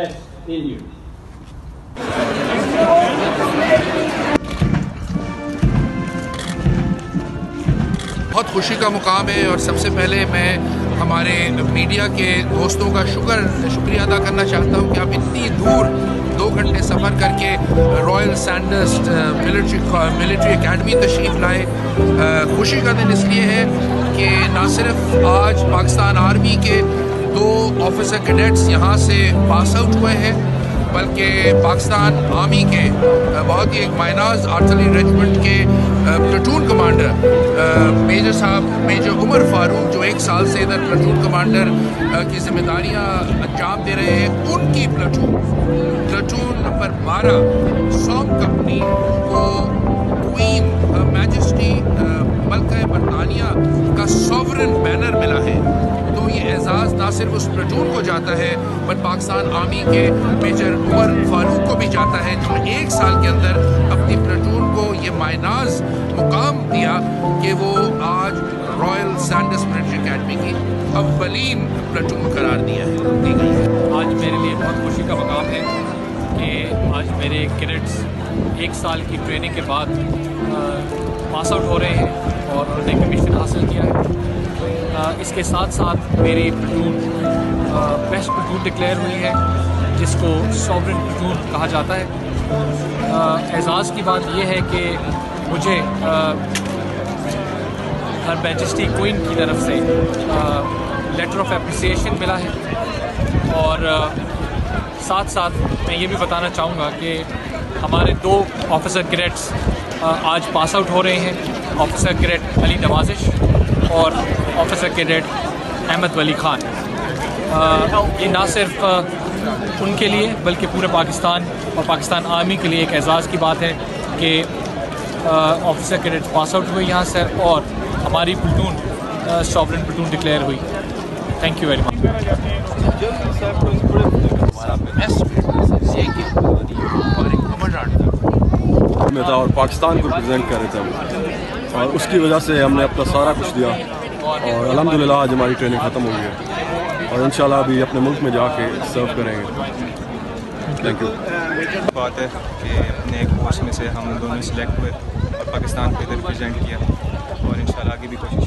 best in you. बहुत खुशी का मुकाम है और सबसे पहले मैं हमारे मीडिया के दोस्तों का शुक्रिया अदा करना चाहता हूं कि आप इतनी दूर 2 घंटे सफ़र करके रॉयल सैंडर्स मिलिट्री एकेडमी तशरीफ़ लाए। खुशी का दिन इसलिए है कि ना सिर्फ आज पाकिस्तान आर्मी के 2 ऑफिसर कैडेट्स यहाँ से पास आउट हुए हैं, बल्कि पाकिस्तान आर्मी के बहुत ही एक माइनाज आर्टिलरी रेजिमेंट के platoon commander major Umar Farooq, जो 1 साल से इधर प्लाटून कमांडर की जिम्मेदारियां अंजाम दे रहे हैं, उनकी प्लाटून नंबर 12 सॉम कंपनी को क्वीन मैजेस्टी मलका बरतानिया का सॉवरन बैनर मिला है। तो ये एजाज़ ना सिर्फ उस प्लाटून को जाता है बट पाकिस्तान आर्मी के मेजर उमर फारूक को भी जाता है, जो 1 साल के अंदर अपनी प्लाटून को ये मायनाज मुकाम दिया कि वो आज रॉयल सैंडर्स मिलिट्री एकेडमी की अव्वलीन प्लाटून करार दी गई है। आज मेरे लिए बहुत खुशी का मकाम है कि आज मेरे कैडेट्स 1 साल की ट्रेनिंग के बाद पास आउट हो रहे हैं और उन्होंने कमीशन हासिल किया है। इसके साथ साथ मेरी प्लाटून बेस्ट प्लाटून डिक्लेयर हुई है, जिसको सॉवरेन प्लाटून कहा जाता है। एजाज़ की बात यह है कि मुझे हर मैजेस्टी क्वीन की तरफ से लेटर ऑफ एप्रिसिएशन मिला है और साथ साथ मैं ये भी बताना चाहूँगा कि हमारे 2 ऑफिसर कैडेट्स आज पास आउट हो रहे हैं, ऑफिसर कैडेट अली नवाजिश और ऑफिसर कैडेट अहमद वली खान। ये ना सिर्फ उनके लिए बल्कि पूरे पाकिस्तान और पाकिस्तान आर्मी के लिए एक एजाज़ की बात है कि ऑफिसर कैडेट पास आउट हुए यहाँ से और हमारी प्लाटून सॉवरेन प्लाटून डिक्लेयर हुई। Thank you very much. में था और पाकिस्तान को रिप्रेजेंट कर रहे थे और उसकी वजह से हमने अपना सारा कुछ दिया और अल्हम्दुलिल्लाह आज हमारी ट्रेनिंग ख़त्म हो गई है और इंशाल्लाह अभी अपने मुल्क में जाके सर्व करेंगे। Thank you. बात है कि अपने कोर्स में से हम दोनों सिलेक्ट हुए और पाकिस्तान को इधर रिप्रेजेंट किया और इंशाल्लाह आगे भी कोशिश